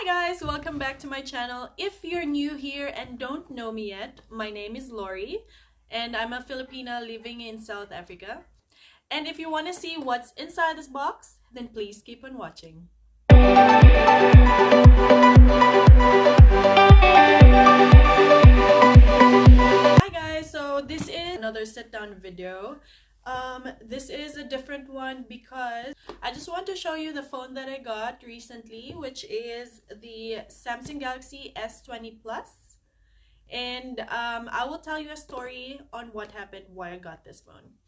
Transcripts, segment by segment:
Hi guys, welcome back to my channel. If you're new here and don't know me yet, my name is Lori and I'm a Filipina living in South Africa. And if you want to see what's inside this box, then please keep on watching. Hi guys, so this is another sit down video. This is a different one because I just want to show you the phone that I got recently, which is the Samsung Galaxy S20 Plus. And I will tell you a story on what happened, why I got this phone.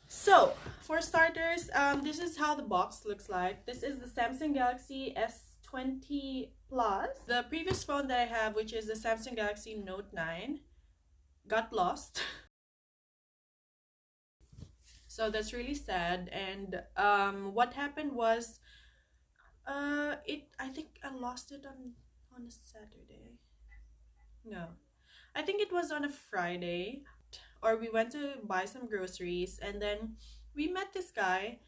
So, for starters, this is how the box looks like. This is the Samsung Galaxy S20 Plus. The previous phone that I have, which is the Samsung Galaxy Note 9, got lost. So that's really sad. And what happened was I think I lost it on a Saturday. No, I think it was on a Friday, or we went to buy some groceries and then we met this guy.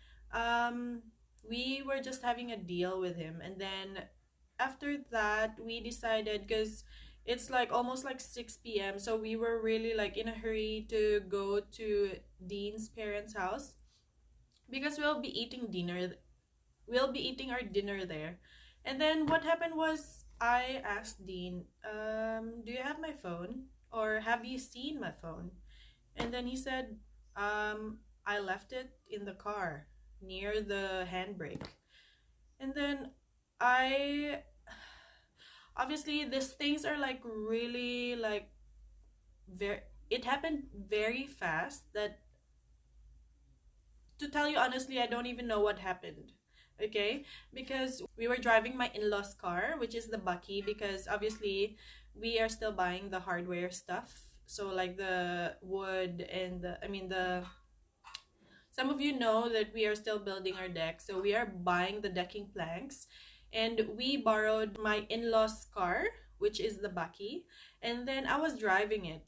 We were just having a deal with him, and then after that we decided, because it's like almost like 6 p.m, so we were really like in a hurry to go to Dean's parents' house because we'll be eating our dinner there. And then what happened was I asked Dean, do you have my phone, or have you seen my phone? And then he said, I left it in the car near the handbrake. And then I obviously these things are like really like very, it happened very fast that, to tell you honestly, I don't even know what happened. Okay, because we were driving my in-laws car, which is the Bucky, because obviously we are still buying the hardware stuff, so like the wood and the some of you know that we are still building our deck, so we are buying the decking planks, and we borrowed my in-laws car, which is the Bucky, and then I was driving it.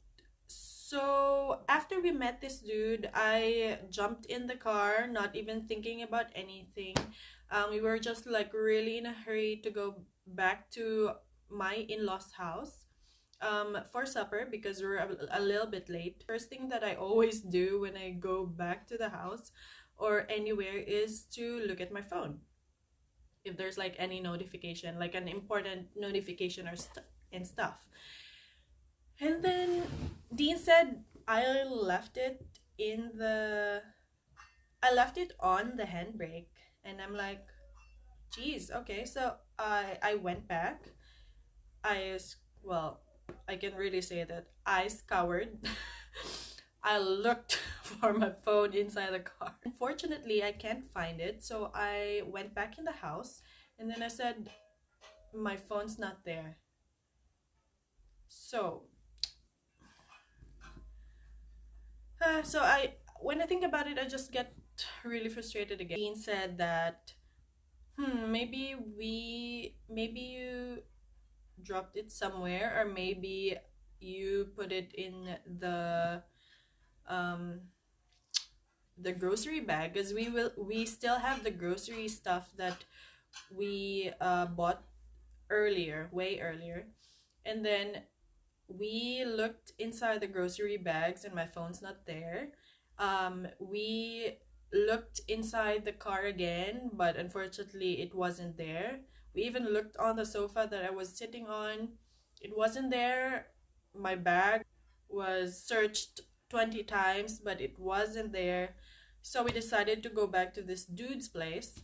So after we met this dude, I jumped in the car, not even thinking about anything. We were just like really in a hurry to go back to my in-laws house for supper because we're a little bit late. First thing that I always do when I go back to the house or anywhere is to look at my phone. If there's like any notification, like an important notification or and stuff. And then Dean said I left it on the handbrake, and I'm like, geez, okay. So I went back. Well, I can really say that I scoured. I looked for my phone inside the car. Unfortunately, I can't find it, so I went back in the house, and then I said, my phone's not there. So when I think about it, I just get really frustrated again. Dean said that, maybe you dropped it somewhere, or maybe you put it in the grocery bag, because we still have the grocery stuff that we bought way earlier, and then we looked inside the grocery bags and my phone's not there. We looked inside the car again, but unfortunately it wasn't there. We even looked on the sofa that I was sitting on. It wasn't there. My bag was searched 20 times, but it wasn't there. So we decided to go back to this dude's place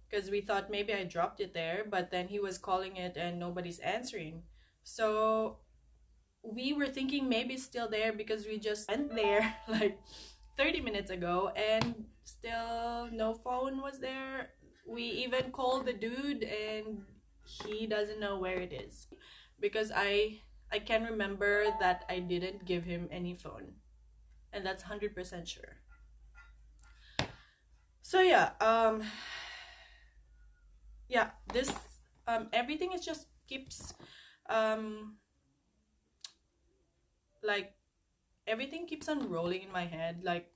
because we thought maybe I dropped it there, but then he was calling it and nobody's answering. So we were thinking maybe it's still there because we just went there like 30 minutes ago and still no phone was there. We even called the dude and he doesn't know where it is, because I can remember that I didn't give him any phone, and that's 100% sure. So yeah, this everything is just keeps like everything keeps on rolling in my head, like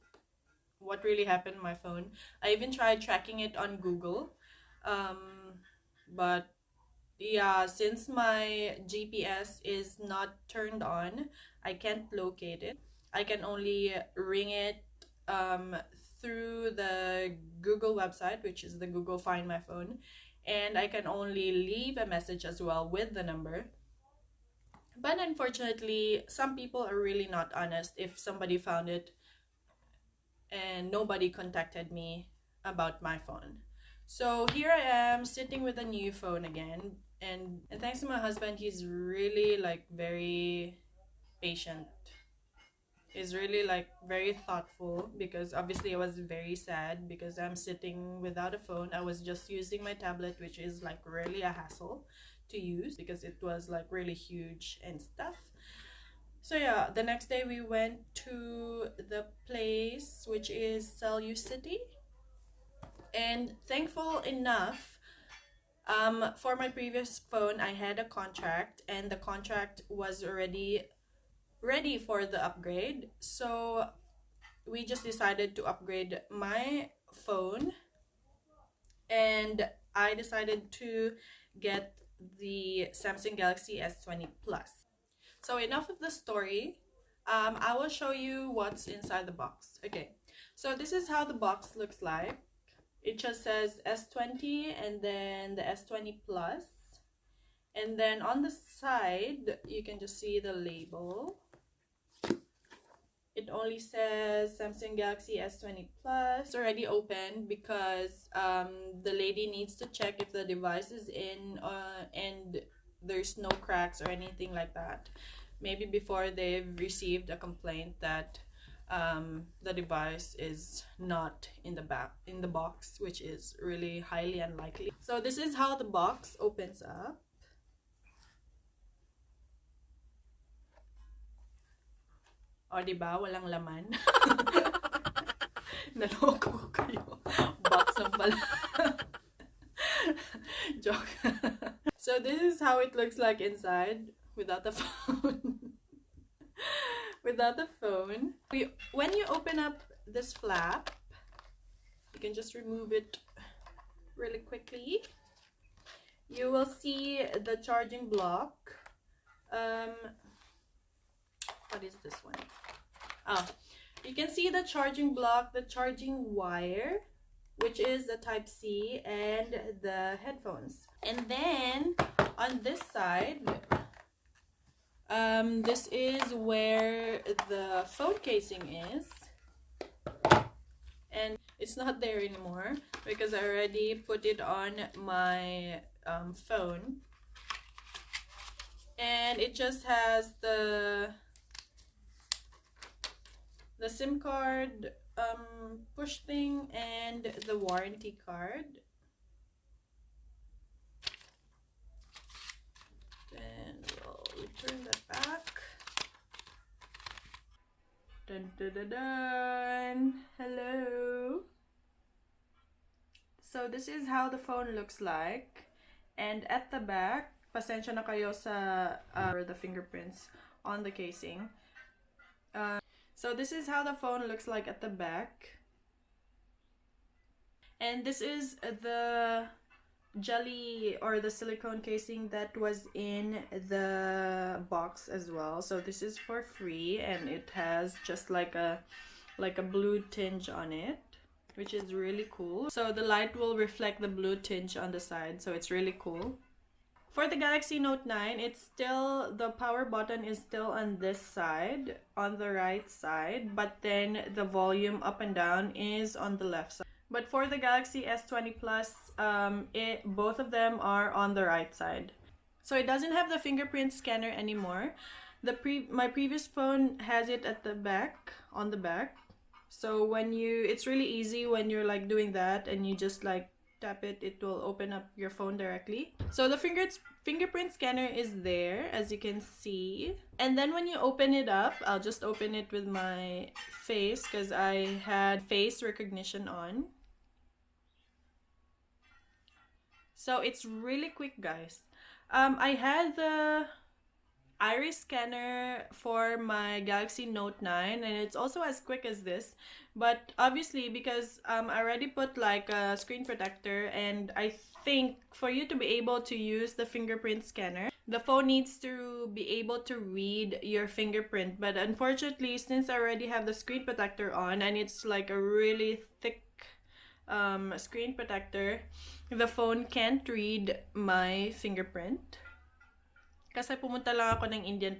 what really happened to my phone. I even tried tracking it on Google, but Yeah, since my GPS is not turned on, I can't locate it. I can only ring it um, through the Google website, which is the Google Find My Phone, and I can only leave a message as well with the number. But unfortunately, some people are really not honest if somebody found it and nobody contacted me about my phone. So here I am sitting with a new phone again, and thanks to my husband, he's really like very patient. He's really like very thoughtful because obviously I was very sad because I'm sitting without a phone. I was just using my tablet, which is like really a hassle to use because it was like really huge and stuff. So yeah, the next day we went to the place which is Cellu City, and thankful enough, for my previous phone I had a contract and the contract was already ready for the upgrade. So we just decided to upgrade my phone, and I decided to get the Samsung Galaxy S20 Plus. So enough of the story. I will show you what's inside the box. Okay, so this is how the box looks like. It just says S20 and then the S20 Plus. And then on the side, you can just see the label. It only says Samsung Galaxy S20 Plus. It's already open because the lady needs to check if the device is in and there's no cracks or anything like that. Maybe before they've received a complaint that the device is not in the box, which is really highly unlikely. So this is how the box opens up. O, diba? Walang laman. Naloko ko kayo. Box lang pala. Joke. So this is how it looks like inside without the phone. Without the phone. When you open up this flap, you can just remove it really quickly. You will see the charging block. What is this one? Oh, you can see the charging block, the charging wire, which is the Type C, and the headphones. And then on this side, this is where the phone casing is. And it's not there anymore because I already put it on my phone. And it just has the SIM card push thing and the warranty card. Then we'll return that back. Dun, dun, dun, dun. Hello. So this is how the phone looks like, and at the back, pasensya na kayo sa the fingerprints on the casing. So this is how the phone looks like at the back. And this is the jelly or the silicone casing that was in the box as well. So this is for free, and it has just like a blue tinge on it, which is really cool. So the light will reflect the blue tinge on the side, so it's really cool. For the Galaxy Note 9, it's still, the power button is still on this side, on the right side, but then the volume up and down is on the left side. But for the Galaxy S20 Plus, both of them are on the right side. So it doesn't have the fingerprint scanner anymore. My previous phone has it at the back, on the back. So it's really easy when you're like doing that and you just like tap it, it will open up your phone directly. So the fingerprint scanner is there, as you can see. And then when you open it up, I'll just open it with my face because I had face recognition on. So it's really quick, guys. I had the iris scanner for my Galaxy Note 9, and it's also as quick as this, but obviously because I already put like a screen protector, and I think for you to be able to use the fingerprint scanner, the phone needs to be able to read your fingerprint. But unfortunately, since I already have the screen protector on and it's like a really thick screen protector, the phone can't read my fingerprint. Kasi pumunta lang ako ng Indian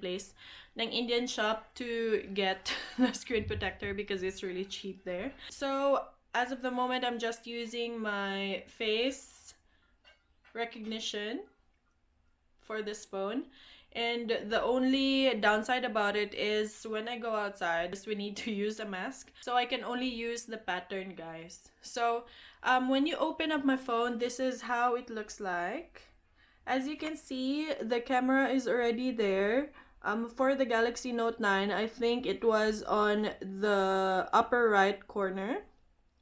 shop to get the screen protector because it's really cheap there. So as of the moment, I'm just using my face recognition for this phone. And the only downside about it is when I go outside, we need to use a mask. So I can only use the pattern, guys. So when you open up my phone, this is how it looks like. As you can see, the camera is already there. For the Galaxy Note 9, I think it was on the upper right corner.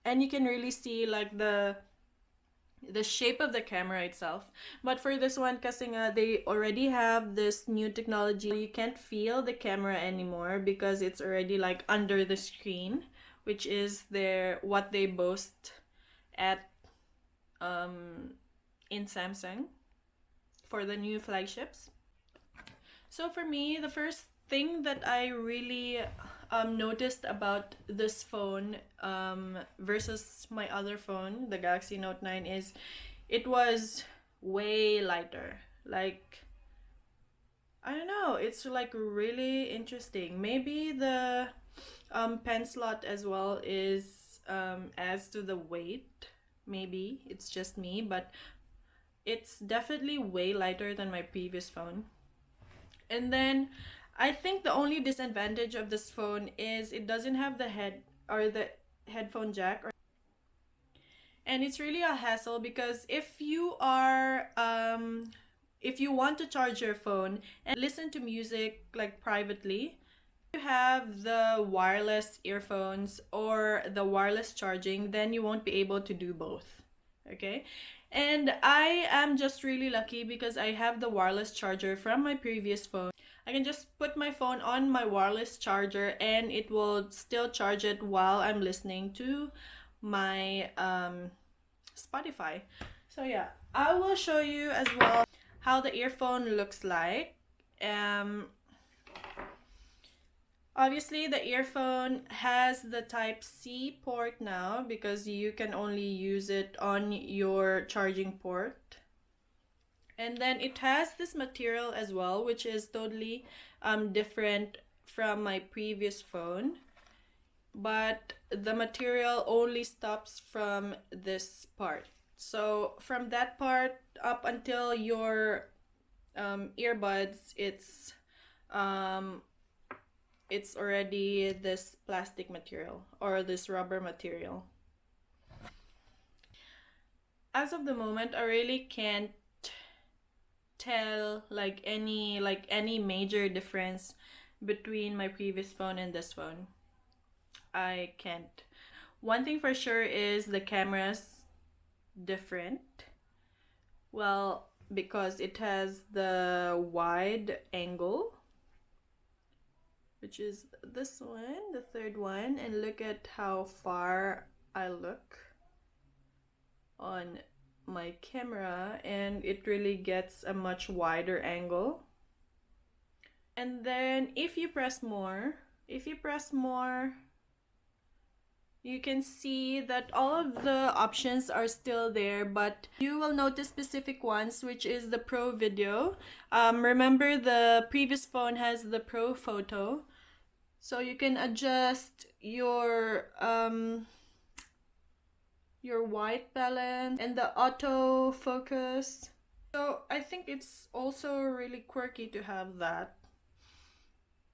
And you can really see like the shape of the camera itself. But for this one, kasi nga, they already have this new technology. You can't feel the camera anymore because it's already like under the screen, which is what they boast at in Samsung for the new flagships. So for me, the first thing that I really noticed about this phone versus my other phone, the Galaxy Note 9, is it was way lighter. Like, I don't know, it's like really interesting. Maybe the pen slot as well is adds to the weight. Maybe it's just me, but it's definitely way lighter than my previous phone. And then I think the only disadvantage of this phone is it doesn't have the headphone jack, and it's really a hassle because if you want to charge your phone and listen to music like privately, you have the wireless earphones or the wireless charging, then you won't be able to do both. Okay? And I am just really lucky because I have the wireless charger from my previous phone. I can just put my phone on my wireless charger and it will still charge it while I'm listening to my Spotify. So yeah, I will show you as well how the earphone looks like. Obviously, the earphone has the Type-C port now because you can only use it on your charging port. And then it has this material as well, which is totally different from my previous phone. But the material only stops from this part. So from that part up until your earbuds, it's already this plastic material or this rubber material. As of the moment, I really can't tell like any major difference between my previous phone and this phone. I can't. One thing for sure is the camera's different. Well, because it has the wide angle, which is this one, the third one, and look at how far I look on my camera, and it really gets a much wider angle. And then if you press more, you can see that all of the options are still there, but you will notice specific ones, which is the Pro Video. Remember the previous phone has the Pro Photo, so you can adjust your white balance and the auto focus. So I think it's also really quirky to have that.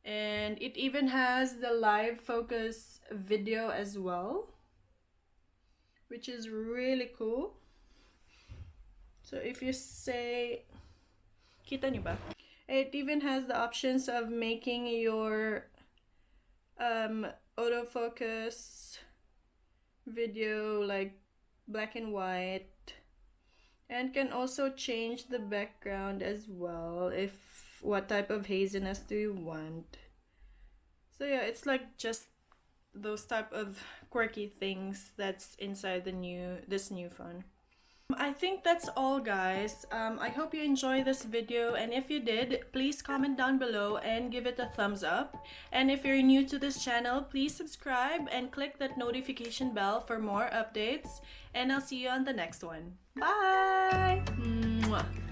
And it even has the live focus video as well, which is really cool. So if you say, kita nyo ba? It even has the options of making your autofocus video like black and white, and can also change the background as well if what type of haziness do you want. So yeah, it's like just those type of quirky things that's inside this new phone. I think that's all, guys. I hope you enjoyed this video, and if you did, please comment down below and give it a thumbs up. And if you're new to this channel, please subscribe and click that notification bell for more updates. And I'll see you on the next one. Bye! Mwah.